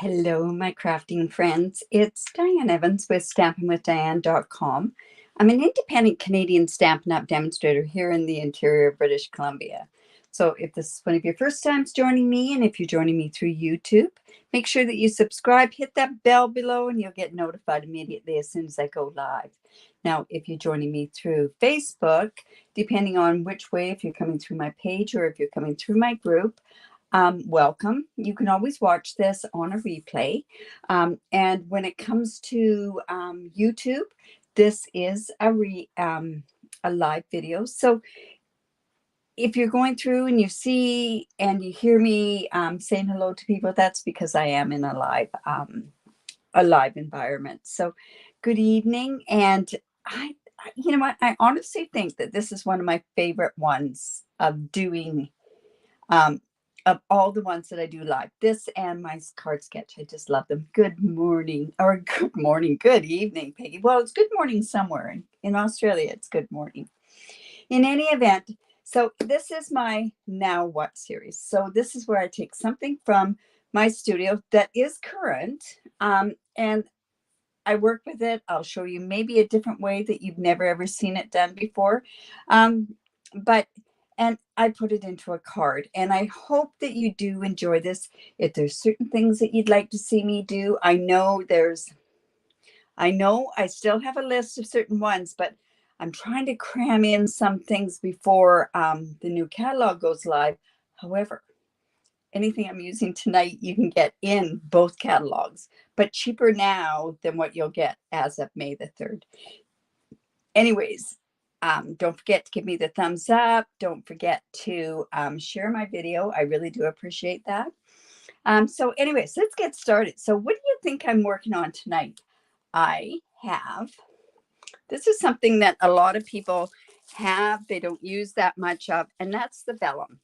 Hello, my crafting friends. It's Diane Evans with stampinwithdiane.com. I'm an independent Canadian Stampin' Up demonstrator here in the interior of British Columbia. So if this is one of your first times joining me, and if you're joining me through YouTube, make sure that you subscribe, hit that bell below, and you'll get notified immediately as soon as I go live. Now, if you're joining me through Facebook, depending on which way, if you're coming through my page or if you're coming through my group, welcome. You can always watch this on a replay. And when it comes to YouTube, this is a live video. So if you're going through and you see and you hear me saying hello to people, that's because I am in a live environment. So good evening. And you know what? I honestly think that this is one of my favorite ones of doing of all the ones that I do live. This and my card sketch. I just love them. Good morning, or good evening, Peggy. Well, it's good morning somewhere. In Australia, it's good morning. In any event, so this is my Now What series. So this is where I take something from my studio that is current, and I work with it. I'll show you maybe a different way that you've never ever seen it done before. And I put it into a card, and I hope that you do enjoy this. If there's certain things that you'd like to see me do, I know I still have a list of certain ones, but I'm trying to cram in some things before the new catalog goes live. However, anything I'm using tonight, you can get in both catalogs, but cheaper now than what you'll get as of May the 3rd. Anyways, don't forget to give me the thumbs up. Don't forget to share my video. I really do appreciate that. So anyways, let's get started. So what do you think I'm working on tonight? This is something that a lot of people have, they don't use that much of, and that's the vellum.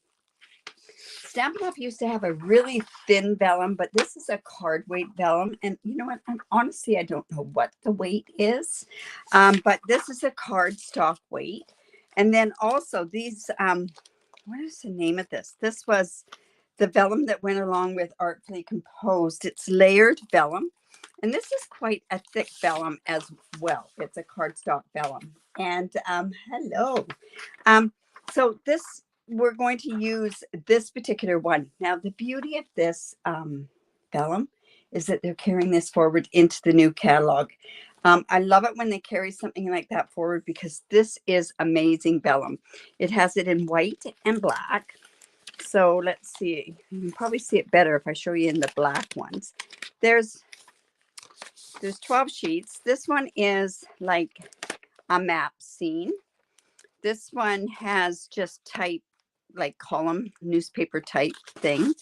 Stampin' Up used to have a really thin vellum, but this is a card weight vellum. And you know what? Honestly, I don't know what the weight is, but this is a cardstock weight. And then also these, what is the name of this? This was the vellum that went along with Artfully Composed. It's layered vellum. And this is quite a thick vellum as well. It's a cardstock vellum. And hello. So we're going to use this particular one. Now, the beauty of this vellum is that they're carrying this forward into the new catalog. I love it when they carry something like that forward because this is amazing vellum. It has it in white and black. So let's see. You can probably see it better if I show you in the black ones. There's 12 sheets. This one is like a map scene. This one has just type, like column newspaper type thing.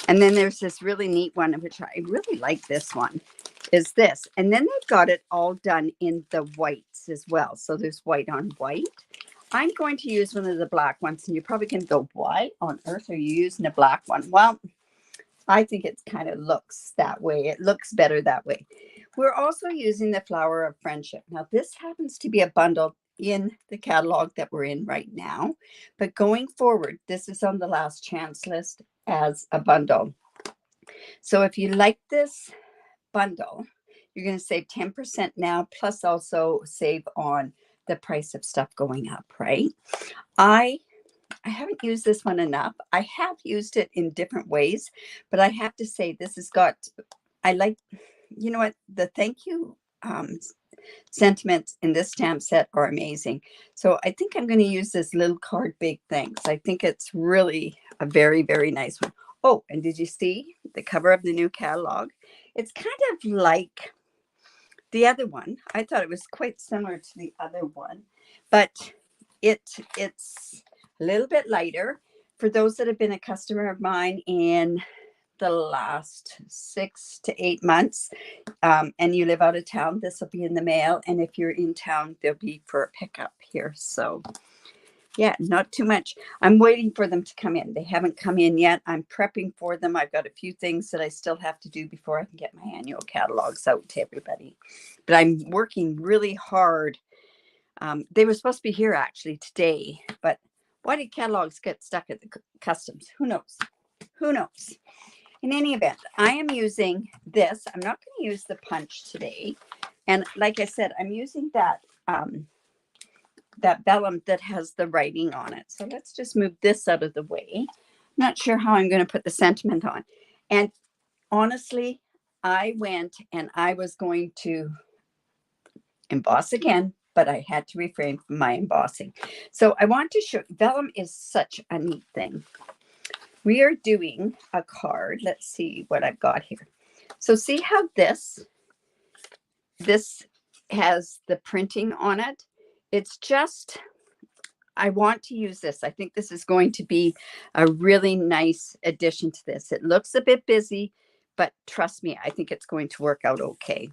And then there's this really neat one, which I really like. This one is this. And then they've got it all done in the whites as well. So there's white on white. I'm going to use one of the black ones, and you're probably going to go, why on earth are you using a black one? Well, I think it kind of looks that way. It looks better that way. We're also using the Flower of Friendship. Now, this happens to be a bundle in the catalog that we're in right now. But going forward, this is on the last chance list as a bundle. So if you like this bundle, you're going to save 10% now, plus also save on the price of stuff going up, right? I haven't used this one enough. I have used it in different ways, but I have to say this has got, I like, you know what, the thank you sentiments in this stamp set are amazing. So I think I'm going to use this little card big things. I think it's really a very, very nice one. Oh, and did you see the cover of the new catalog? It's kind of like the other one. I thought it was quite similar to the other one, but it's a little bit lighter. For those that have been a customer of mine in the last 6 to 8 months, and you live out of town, this will be in the mail. And if you're in town, they'll be for a pickup here. So yeah, not too much. I'm waiting for them to come in. They haven't come in yet. I'm prepping for them. I've got a few things that I still have to do before I can get my annual catalogs out to everybody. But I'm working really hard. They were supposed to be here actually today, but why did catalogs get stuck at the customs? Who knows? Who knows? In any event, I am using this. I'm not going to use the punch today. And like I said, I'm using that that vellum that has the writing on it. So let's just move this out of the way. I'm not sure how I'm going to put the sentiment on. And honestly, I went and I was going to emboss again, but I had to refrain from my embossing. So I want to show, vellum is such a neat thing. We are doing a card. Let's see what I've got here. So see how this has the printing on it. It's just, I want to use this. I think this is going to be a really nice addition to this. It looks a bit busy, but trust me, I think it's going to work out okay.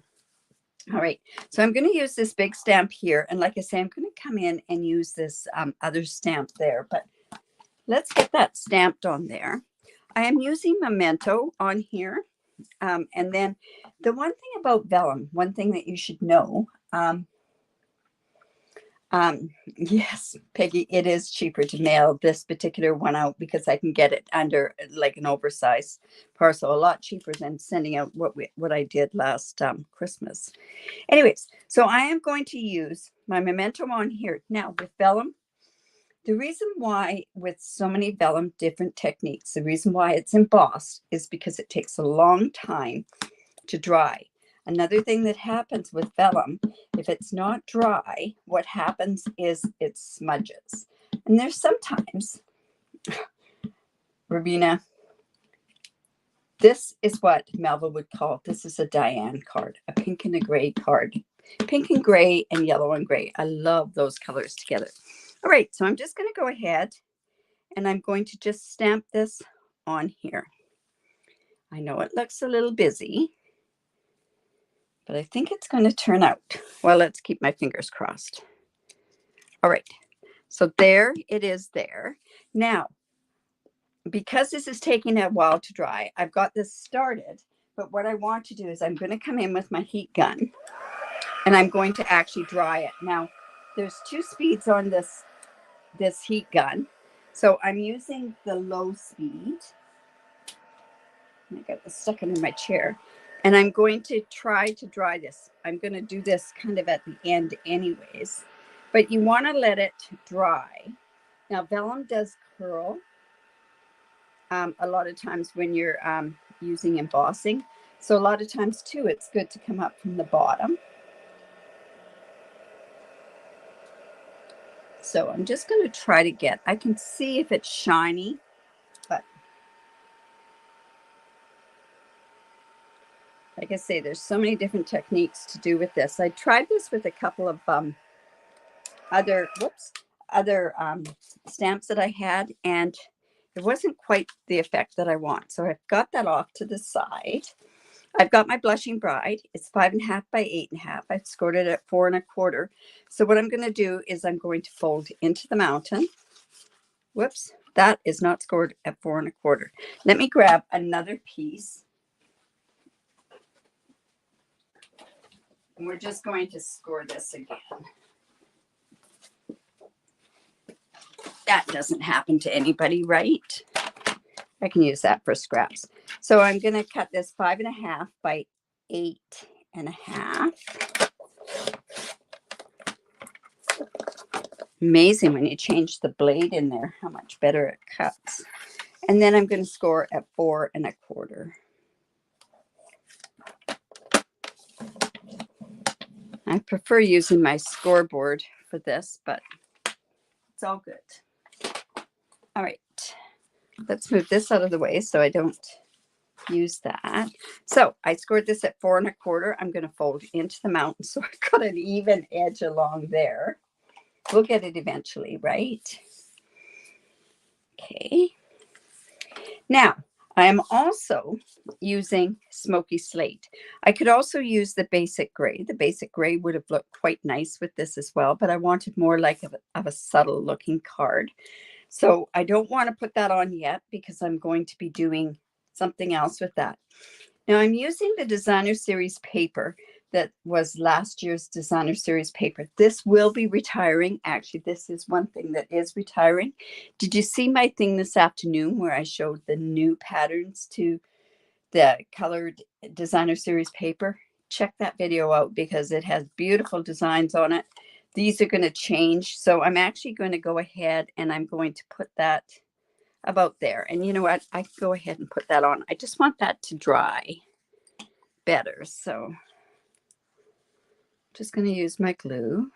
All right, so I'm going to use this big stamp here. And like I say, I'm going to come in and use this other stamp there, but let's get that stamped on there. I am using Memento on here. And then the one thing about vellum, one thing that you should know, yes, Peggy, it is cheaper to mail this particular one out because I can get it under like an oversized parcel, a lot cheaper than sending out what I did last Christmas. Anyways, so I am going to use my Memento on here. Now with vellum, the reason why with so many vellum different techniques, the reason why it's embossed is because it takes a long time to dry. Another thing that happens with vellum, if it's not dry, what happens is it smudges. And there's sometimes, Rabina, this is what Melva would call, this is a Diane card, a pink and a gray card. Pink and gray and yellow and gray. I love those colors together. All right, so I'm just going to go ahead and I'm going to just stamp this on here. I know it looks a little busy, but I think it's going to turn out. Well, let's keep my fingers crossed. All right, so there it is there. Now, because this is taking a while to dry, I've got this started, but what I want to do is I'm going to come in with my heat gun and I'm going to actually dry it. Now, there's 2 speeds on this heat gun. So I'm using the low speed. I got this stuck under my chair. And I'm going to try to dry this. I'm going to do this kind of at the end anyways. But you want to let it dry. Now, vellum does curl a lot of times when you're using embossing. So a lot of times, too, it's good to come up from the bottom. So I'm just going to try to get, I can see if it's shiny, but like I say, there's so many different techniques to do with this. I tried this with a couple of other stamps that I had, and it wasn't quite the effect that I want. So I've got that off to the side. I've got my Blushing Bride. It's 5.5 by 8.5. I've scored it at 4 1/4. So what I'm going to do is I'm going to fold into the mountain. Whoops, that is not scored at 4 1/4. Let me grab another piece. And we're just going to score this again. That doesn't happen to anybody, right? I can use that for scraps. So I'm going to cut this 5.5 by 8.5. Amazing when you change the blade in there, how much better it cuts. And then I'm going to score at 4 1/4. I prefer using my scoreboard for this, but it's all good. All right. Let's move this out of the way so I don't use that. So I scored this at 4 1/4. I'm going to fold into the mountain so I've got an even edge along there. We'll get it eventually, right? Okay. Now, I am also using Smoky Slate. I could also use the basic gray. The basic gray would have looked quite nice with this as well, but I wanted more like of a subtle looking card. So I don't want to put that on yet because I'm going to be doing something else with that. Now I'm using the Designer Series paper that was last year's Designer Series paper. This will be retiring. Actually, this is one thing that is retiring. Did you see my thing this afternoon where I showed the new patterns to the colored designer series paper, check that video out because it has beautiful designs on it. These are going to change. So I'm actually going to go ahead and I'm going to put that about there. And you know what? I can go ahead and put that on. I just want that to dry better. So I'm just going to use my glue.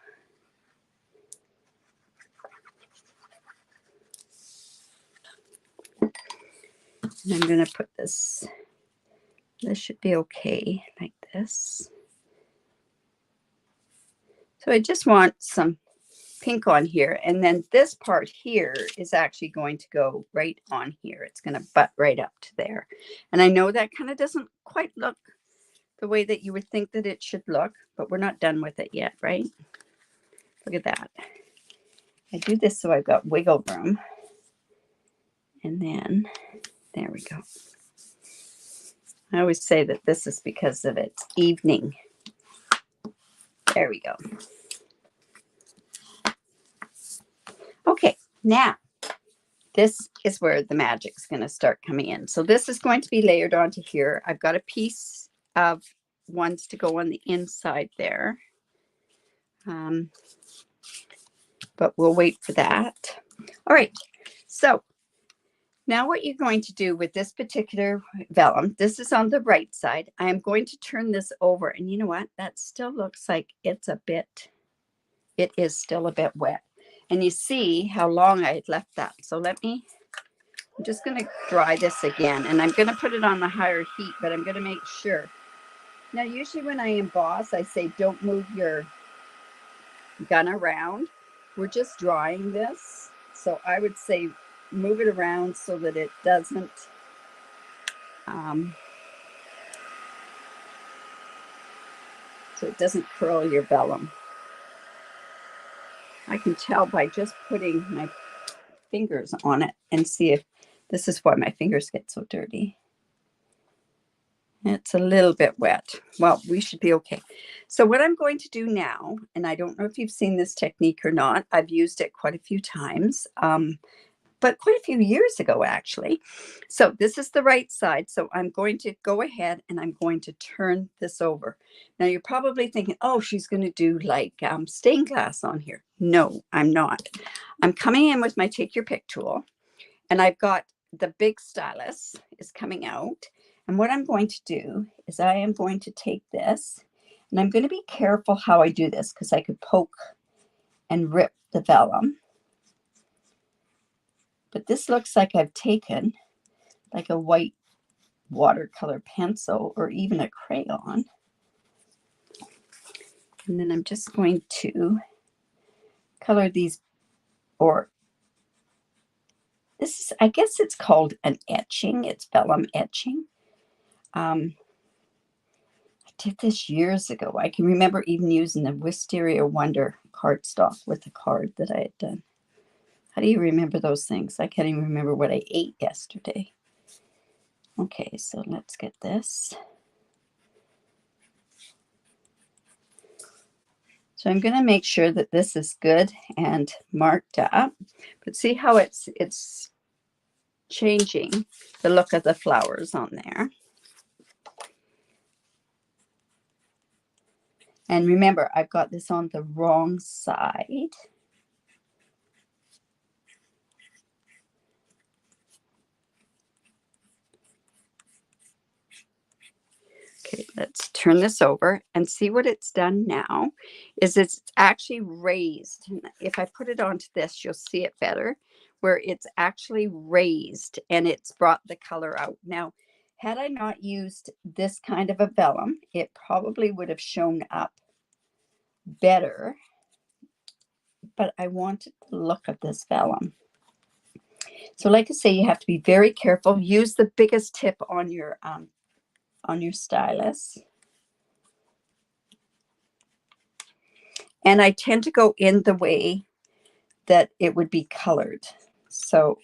And I'm going to put this should be okay like this. So I just want some pink on here. And then this part here is actually going to go right on here. It's going to butt right up to there. And I know that kind of doesn't quite look the way that you would think that it should look, but we're not done with it yet, right? Look at that. I do this so I've got wiggle room. And then there we go. I always say that this is because of it's evening. There we go. Okay, now this is where the magic's going to start coming in. So this is going to be layered onto here. I've got a piece of ones to go on the inside there. But we'll wait for that. All right, so now what you're going to do with this particular vellum, this is on the right side. I am going to turn this over, and you know what? That still looks like it is still a bit wet. And you see how long I had left that. So I'm just going to dry this again, and I'm going to put it on the higher heat, but I'm going to make sure. Now, usually when I emboss, I say don't move your gun around. We're just drying this. So I would say move it around so that it doesn't curl your vellum. I can tell by just putting my fingers on it and see if this is why my fingers get so dirty. It's a little bit wet. Well, we should be okay. So what I'm going to do now, and I don't know if you've seen this technique or not, I've used it quite a few times, but quite a few years ago, actually. So this is the right side. So I'm going to go ahead and I'm going to turn this over. Now you're probably thinking, oh, she's going to do like stained glass on here. No, I'm not. I'm coming in with my take your pick tool, and I've got the big stylus is coming out. And what I'm going to do is I am going to take this, and I'm going to be careful how I do this because I could poke and rip the vellum. But this looks like I've taken like a white watercolor pencil or even a crayon. And then I'm just going to color these, or this is, I guess it's called an etching. It's vellum etching. I did this years ago. I can remember even using the Wisteria Wonder cardstock with the card that I had done. How do you remember those things? I can't even remember what I ate yesterday. Okay, so let's get this. So I'm going to make sure that this is good and marked up. But see how it's changing the look of the flowers on there. And remember, I've got this on the wrong side. Okay, let's turn this over and see what it's done now. Is it's actually raised. If I put it onto this, you'll see it better, where it's actually raised and it's brought the color out. Now, had I not used this kind of a vellum, it probably would have shown up better, but I wanted the look of this vellum. So like I say, you have to be very careful. Use the biggest tip on your stylus. And I tend to go in the way that it would be colored. So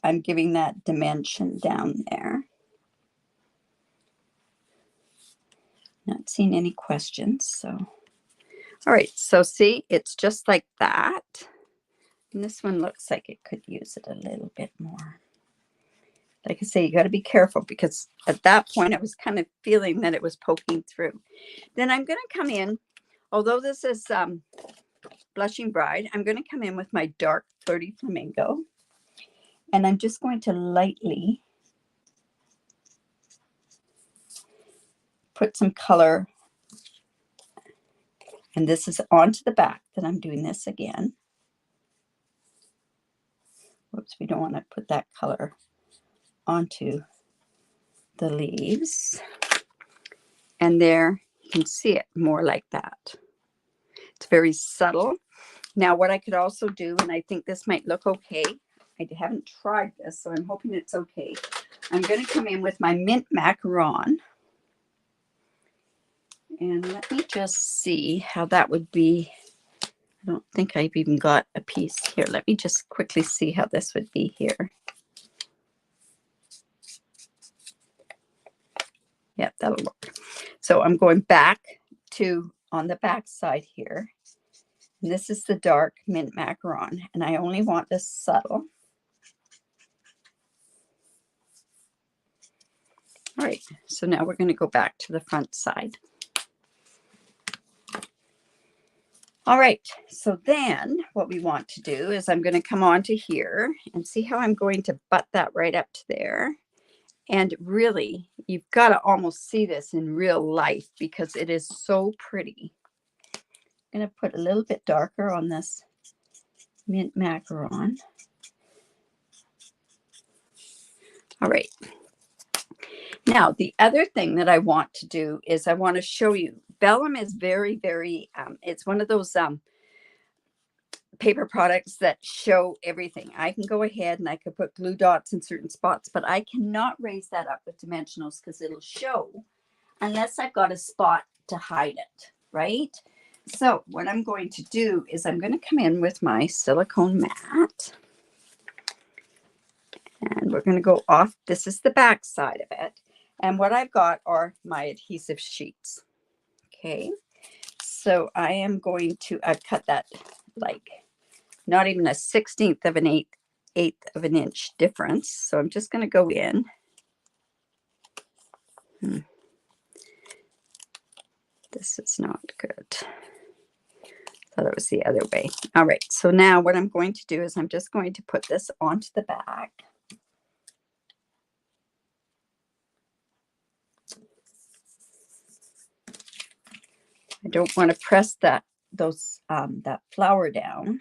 I'm giving that dimension down there. Not seeing any questions. So, all right. So see, it's just like that. And this one looks like it could use it a little bit more. Like I say, you got to be careful because at that point I was kind of feeling that it was poking through. Then I'm going to come in, although this is Blushing Bride, I'm going to come in with my dark Flirty Flamingo. And I'm just going to lightly put some color. And this is onto the back that I'm doing this again. Whoops, we don't want to put that color onto the leaves. And there, you can see it more like that. It's very subtle. Now, what I could also do, and I think this might look okay. I haven't tried this, so I'm hoping it's okay. I'm going to come in with my mint macaron. And let me just see how that would be. I don't think I've even got a piece here. Let me just quickly see how this would be here. Yeah, that'll work. So I'm going back to on the back side here. And this is the dark mint macaron. And I only want this subtle. All right, so now we're going to go back to the front side. All right, so then what we want to do is I'm going to come on to here and see how I'm going to butt that right up to there. And really, you've got to almost see this in real life because it is so pretty. I'm going to put a little bit darker on this mint macaron. All right. Now, the other thing that I want to do is I want to show you. Vellum is very, very, it's one of those paper products that show everything. I can go ahead and I could put glue dots in certain spots, but I cannot raise that up with dimensionals because it'll show unless I've got a spot to hide it, right? So what I'm going to do is I'm going to come in with my silicone mat. And we're going to go off. This is the back side of it. And what I've got are my adhesive sheets. Okay. So I am going to, I've cut that like not even a 1/16 of an eighth of an inch difference. So I'm just going to go in. This is not good. Thought it was the other way. All right. So now what I'm going to do is I'm just going to put this onto the back. I don't want to press that flower down.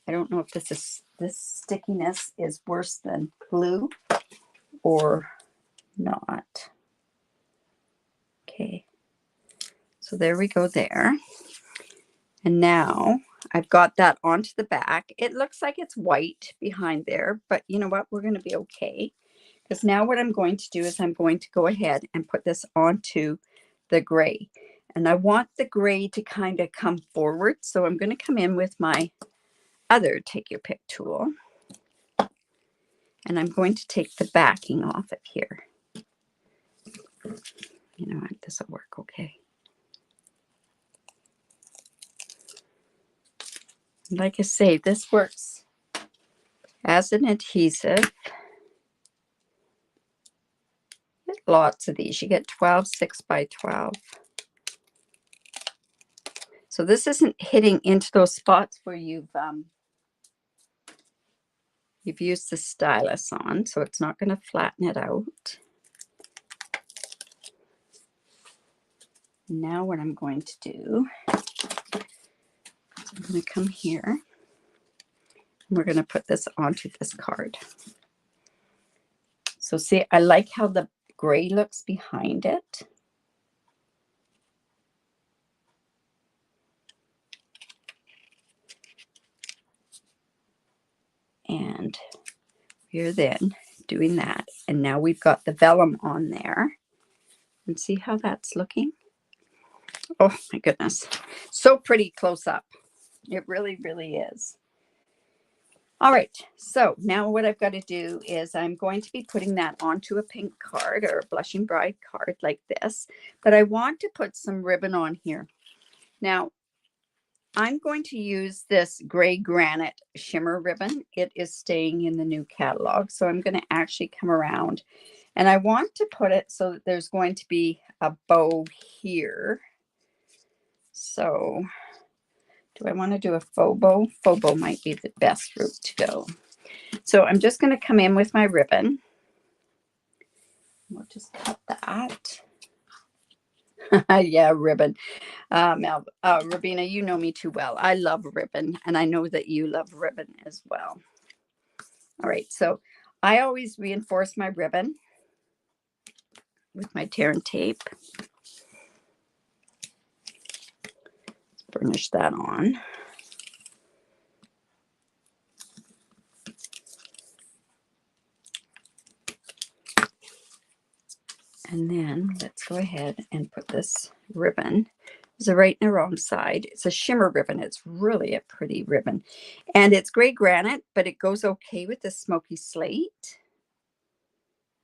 I don't know if this stickiness is worse than glue or not. Okay. So there we go there. And now I've got that onto the back. It looks like it's white behind there, but you know what? We're going to be okay. Because now what I'm going to do is I'm going to go ahead and put this onto the gray. And I want the gray to kind of come forward. So I'm going to come in with my other take your pick tool. And I'm going to take the backing off it here. You know what? This will work okay. Like I say, this works as an adhesive. Lots of these. You get 12 6x12. So this isn't hitting into those spots where you've used the stylus on, so it's not going to flatten it out. Now what I'm going to do is I'm going to come here and we're going to put this onto this card. So see, I like how the gray looks behind it. And we're then doing that. And now we've got the vellum on there. And see how that's looking? Oh my goodness. So pretty close up. It really, really is. All right. So now what I've got to do is I'm going to be putting that onto a pink card or a Blushing Bride card like this. But I want to put some ribbon on here. Now, I'm going to use this gray granite shimmer ribbon. It is staying in the new catalog. So I'm going to actually come around, and I want to put it so that there's going to be a bow here. So do I want to do a faux bow? Faux bow might be the best route to go. So I'm just going to come in with my ribbon. We'll just cut that. Yeah, ribbon. Rabina, you know me too well. I love ribbon, and I know that you love ribbon as well. All right, so I always reinforce my ribbon with my tear and tape. Burnish that on. And then let's go ahead and put this ribbon. It's right in the wrong side. It's a shimmer ribbon. It's really a pretty ribbon. And it's gray granite, but it goes okay with the smoky slate.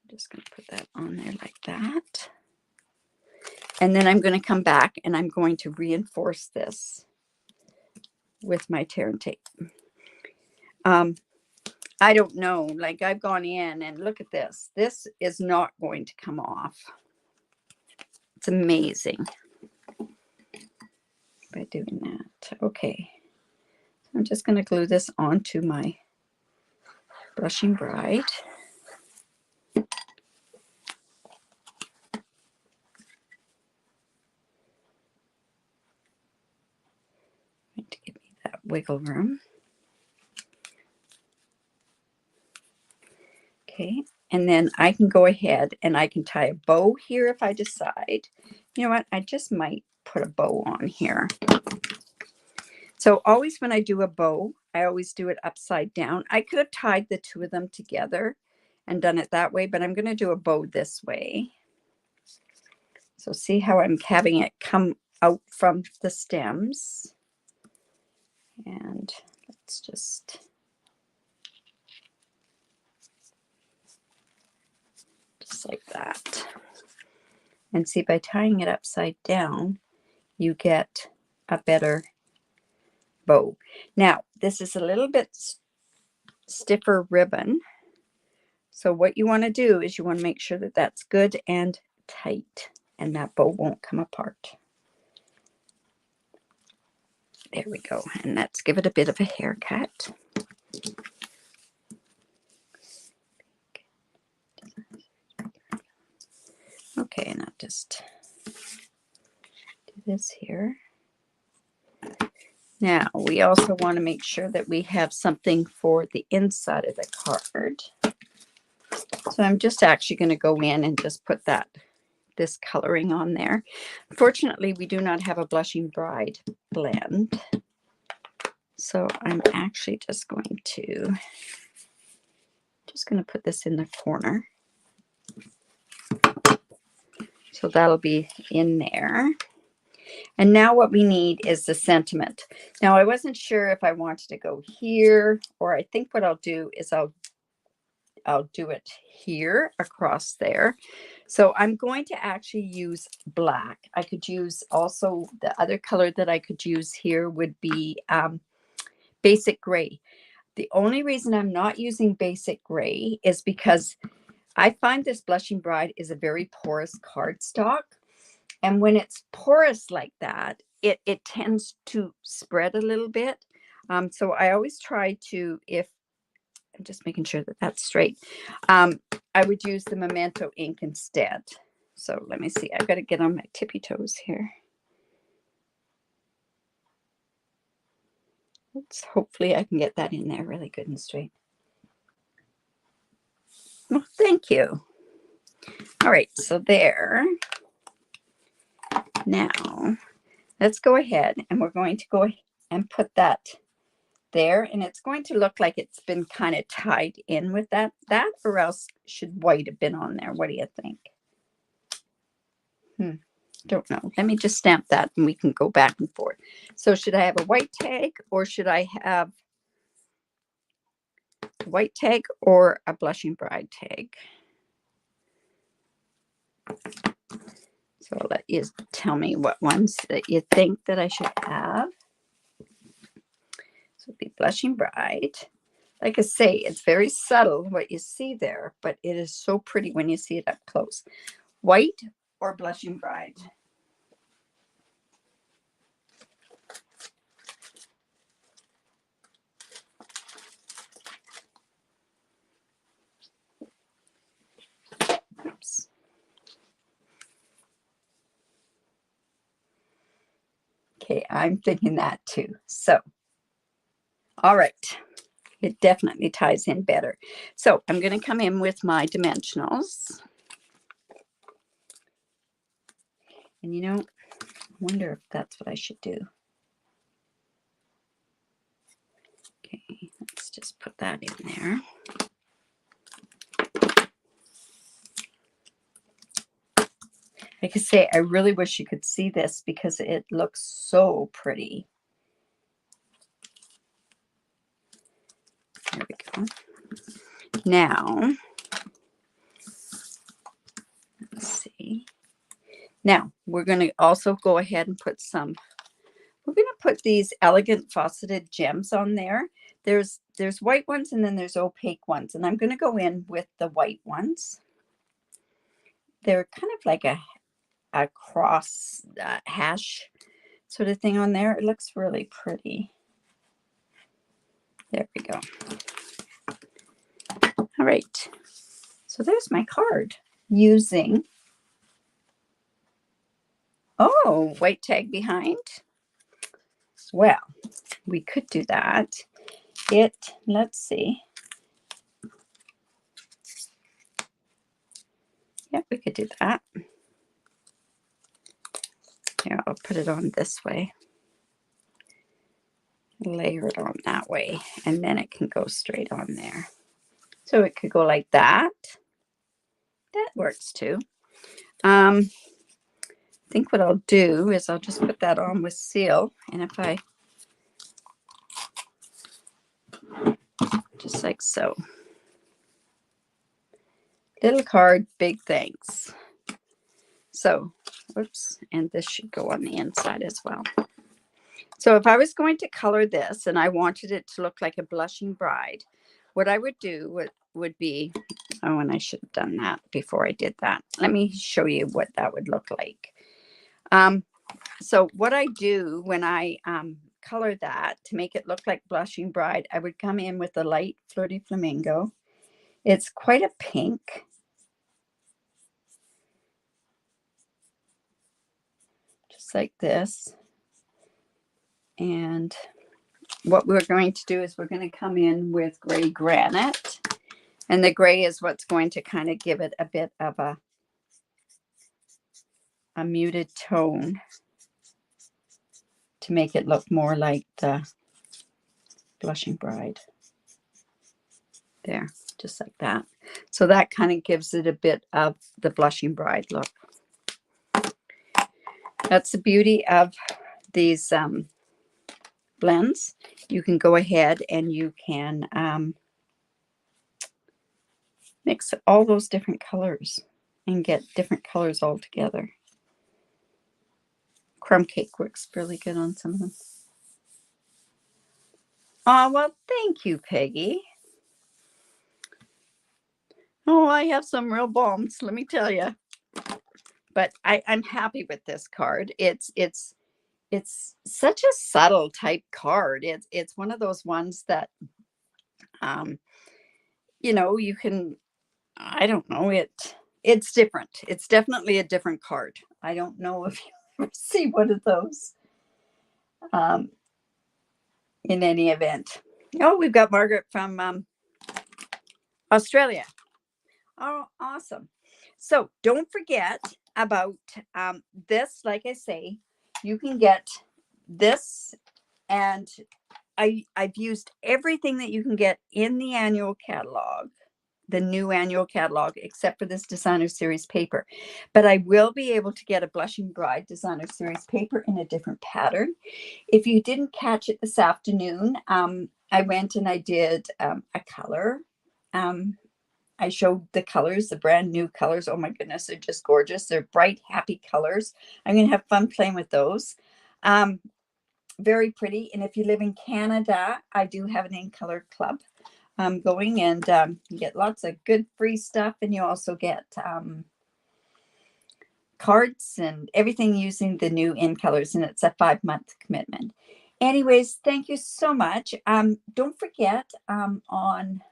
I'm just going to put that on there like that. And then I'm going to come back and I'm going to reinforce this with my tear and tape. I don't know, like I've gone in and look at this. This is not going to come off. It's amazing by doing that. Okay. I'm just going to glue this onto my Blushing Bride. To give me that wiggle room. Okay, and then I can go ahead and I can tie a bow here if I decide. You know what? I just might put a bow on here. So always when I do a bow, I always do it upside down. I could have tied the two of them together and done it that way, but I'm going to do a bow this way. So see how I'm having it come out from the stems. And let's just like that. And see, by tying it upside down, you get a better bow. Now, this is a little bit stiffer ribbon. So what you want to do is you want to make sure that that's good and tight, and that bow won't come apart. There we go. And let's give it a bit of a haircut. Okay, and I'll just do this here. Now, we also want to make sure that we have something for the inside of the card. So I'm just actually going to go in and just put this coloring on there. Unfortunately, we do not have a Blushing Bride blend. So I'm actually just going to put this in the corner. So that'll be in there. And now what we need is the sentiment. Now I wasn't sure if I wanted to go here, or I think what I'll do is I'll do it here across there. So I'm going to actually use black. I could use also the other color that I could use here would be basic gray. The only reason I'm not using basic gray is because I find this Blushing Bride is a very porous cardstock. And when it's porous like that, it tends to spread a little bit. So I always try to, if I'm just making sure that that's straight, I would use the Memento ink instead. So let me see. I've got to get on my tippy toes here. Hopefully I can get that in there really good and straight. Well, thank you. All right, so there. Now, let's go ahead and we're going to go and put that there, and it's going to look like it's been kind of tied in with that, or else should white have been on there? What do you think? Don't know. Let me just stamp that and we can go back and forth. So should I have a white tag, or should I have a white tag or a Blushing Bride tag? So I'll let you tell me what ones that you think that I should have. So it'll be Blushing Bride. Like I say, it's very subtle what you see there, but it is so pretty when you see it up close. White or Blushing Bride? Oops. Okay, I'm thinking that too. So, all right. It definitely ties in better. So I'm going to come in with my dimensionals. And you know, I wonder if that's what I should do. Okay, let's just put that in there. Like I say, I really wish you could see this because it looks so pretty. There we go. Now, let's see. Now, we're going to also go ahead and put some, we're going to put these elegant faceted gems on there. There's white ones and then there's opaque ones. And I'm going to go in with the white ones. They're kind of like a cross hash sort of thing on there. It looks really pretty. There we go. All right. So there's my card using, oh, white tag behind. Well, we could do that. Let's see. Yeah, we could do that. Here, I'll put it on this way. Layer it on that way, and then it can go straight on there. So it could go like that. That works too. I think what I'll do is I'll just put that on with seal, and if I just like so. Little card, big thanks. So, whoops, and this should go on the inside as well. So if I was going to color this and I wanted it to look like a Blushing Bride, what I would do would be, oh, and I should have done that before I did that. Let me show you what that would look like. So what I do when I color that to make it look like Blushing Bride, I would come in with a light Flirty Flamingo. It's quite a pink. Just like this. And what we're going to do is we're going to come in with gray granite. And the gray is what's going to kind of give it a bit of a muted tone to make it look more like the Blushing Bride. There, just like that. So that kind of gives it a bit of the Blushing Bride look. That's the beauty of these blends. You can go ahead and you can mix all those different colors and get different colors all together. Crumb cake works really good on some of them. Oh, well, thank you, Peggy. Oh, I have some real bombs, let me tell you. But I'm happy with this card. It's such a subtle type card. It's one of those ones that, you know, you can, I don't know, it's different. It's definitely a different card. I don't know if you ever see one of those in any event. Oh, we've got Margaret from Australia. Oh, awesome. So don't forget about this. Like I say, you can get this, and I've used everything that you can get in the annual catalog, the new annual catalog, except for this designer series paper. But I will be able to get a Blushing Bride designer series paper in a different pattern. If you didn't catch it this afternoon, I went and I did a color. I showed the colors, the brand new colors. Oh my goodness, they're just gorgeous. They're bright, happy colors. I'm going to have fun playing with those. very pretty. And if you live in Canada, I do have an in color club going, and you get lots of good free stuff, and you also get cards and everything using the new in colors, and it's a 5-month commitment. Anyways, thank you so much. Don't forget, on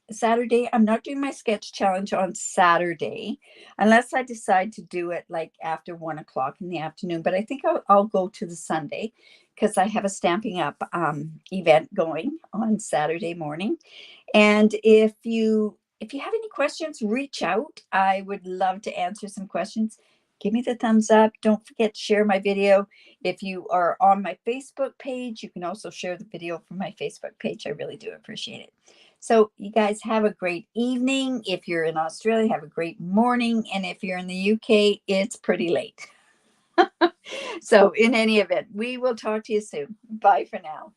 Saturday, I'm not doing my sketch challenge on Saturday unless I decide to do it like after 1 o'clock in the afternoon. But I think I'll go to the Sunday because I have a Stamping Up event going on Saturday morning. And if you have any questions, reach out. I would love to answer some questions. Give me the thumbs up. Don't forget to share my video. If you are on my Facebook page, you can also share the video from my Facebook page. I really do appreciate it. So you guys have a great evening. If you're in Australia, have a great morning. And if you're in the UK, it's pretty late. So in any event, we will talk to you soon. Bye for now.